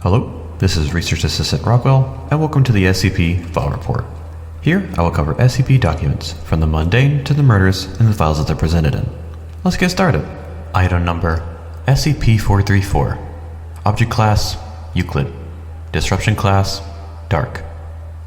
Hello, this is Research Assistant Rockwell, and welcome to the SCP File Report. Here, I will cover SCP documents, from the mundane to the murders and the files that they're presented in. Let's get started. Item number SCP-434. Object Class, Euclid. Disruption Class, Dark.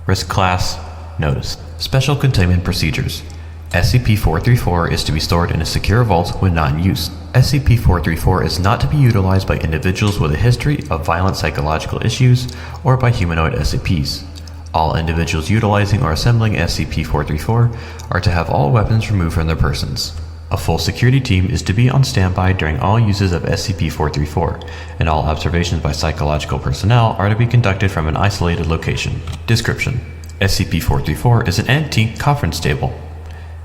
Risk Class, Notice. Special Containment Procedures. SCP-434 is to be stored in a secure vault when not in use. SCP-434 is not to be utilized by individuals with a history of violent psychological issues or by humanoid SCPs. All individuals utilizing or assembling SCP-434 are to have all weapons removed from their persons. A full security team is to be on standby during all uses of SCP-434, and all observations by psychological personnel are to be conducted from an isolated location. Description: SCP-434 is an antique conference table.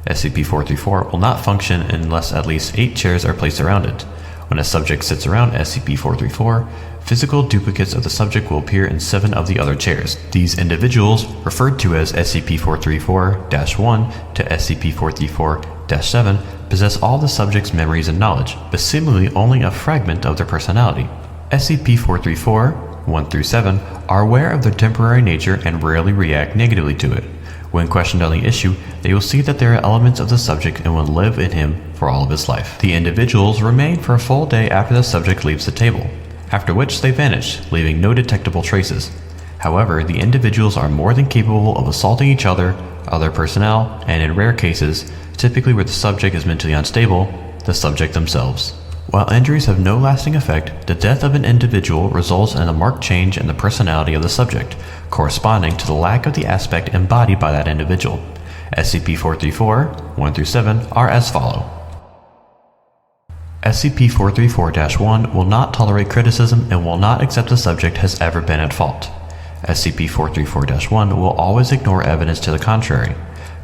SCP-434 will not function unless at least 8 chairs are placed around it. When a subject sits around SCP-434, physical duplicates of the subject will appear in 7 of the other chairs. These individuals, referred to as SCP-434-1 to SCP-434-7, possess all the subject's memories and knowledge, but seemingly only a fragment of their personality. SCP-434-1 through 7 are aware of their temporary nature and rarely react negatively to it. When questioned on the issue, they will see that there are elements of the subject and will live in him for all of his life. The individuals remain for a full day after the subject leaves the table, after which they vanish, leaving no detectable traces. However, the individuals are more than capable of assaulting each other, other personnel, and in rare cases, typically where the subject is mentally unstable, the subject themselves. While injuries have no lasting effect, the death of an individual results in a marked change in the personality of the subject, corresponding to the lack of the aspect embodied by that individual. SCP-434-1 through 7 are as follow. SCP-434-1 will not tolerate criticism and will not accept the subject has ever been at fault. SCP-434-1 will always ignore evidence to the contrary.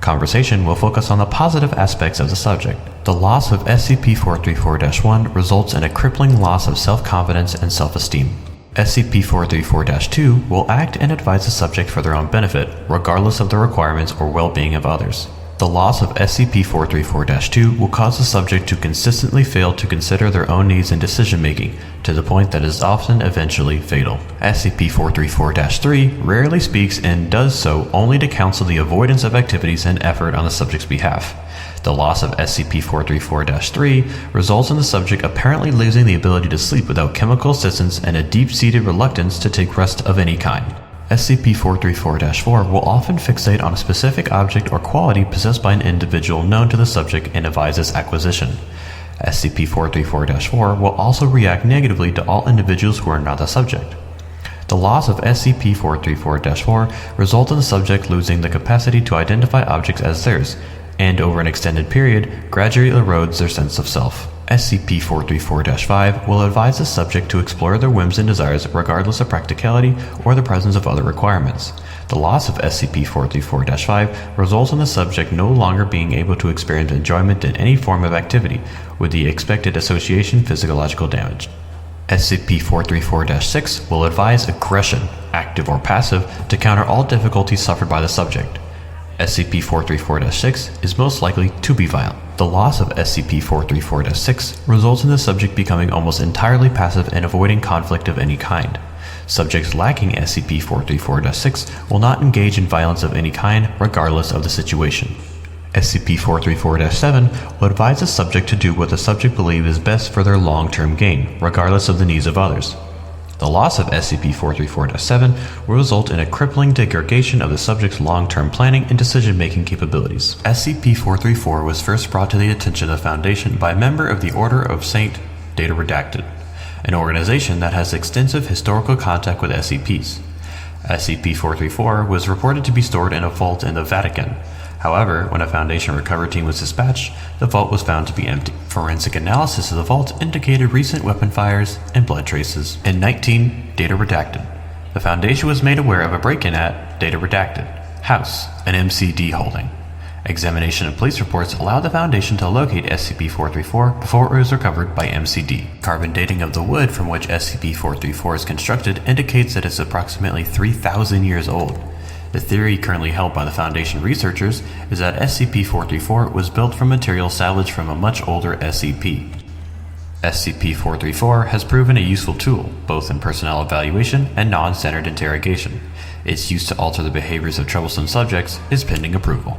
Conversation will focus on the positive aspects of the subject. The loss of SCP-434-1 results in a crippling loss of self-confidence and self-esteem. SCP-434-2 will act and advise the subject for their own benefit, regardless of the requirements or well-being of others. The loss of SCP-434-2 will cause the subject to consistently fail to consider their own needs in decision-making, to the point that it is often eventually fatal. SCP-434-3 rarely speaks and does so only to counsel the avoidance of activities and effort on the subject's behalf. The loss of SCP-434-3 results in the subject apparently losing the ability to sleep without chemical assistance and a deep-seated reluctance to take rest of any kind. SCP-434-4 will often fixate on a specific object or quality possessed by an individual known to the subject and advise its acquisition. SCP-434-4 will also react negatively to all individuals who are not the subject. The loss of SCP-434-4 results in the subject losing the capacity to identify objects as theirs, and over an extended period, gradually erodes their sense of self. SCP-434-5 will advise the subject to explore their whims and desires regardless of practicality or the presence of other requirements. The loss of SCP-434-5 results in the subject no longer being able to experience enjoyment in any form of activity, with the expected association physiological damage. SCP-434-6 will advise aggression, active or passive, to counter all difficulties suffered by the subject. SCP-434-6 is most likely to be violent. The loss of SCP-434-6 results in the subject becoming almost entirely passive and avoiding conflict of any kind. Subjects lacking SCP-434-6 will not engage in violence of any kind, regardless of the situation. SCP-434-7 will advise the subject to do what the subject believes is best for their long-term gain, regardless of the needs of others. The loss of SCP-434-7 will result in a crippling degradation of the subject's long-term planning and decision-making capabilities. SCP-434 was first brought to the attention of the Foundation by a member of the Order of St. Data Redacted, an organization that has extensive historical contact with SCPs. SCP-434 was reported to be stored in a vault in the Vatican. However, when a Foundation recovery team was dispatched, the vault was found to be empty. Forensic analysis of the vault indicated recent weapon fires and blood traces. In 19, Data Redacted. The Foundation was made aware of a break-in at Data Redacted House, an MCD holding. Examination of police reports allowed the Foundation to locate SCP-434 before it was recovered by MCD. Carbon dating of the wood from which SCP-434 is constructed indicates that it's approximately 3,000 years old. The theory currently held by the Foundation researchers is that SCP-434 was built from material salvaged from a much older SCP. SCP-434 has proven a useful tool, both in personnel evaluation and non-standard interrogation. Its use to alter the behaviors of troublesome subjects is pending approval.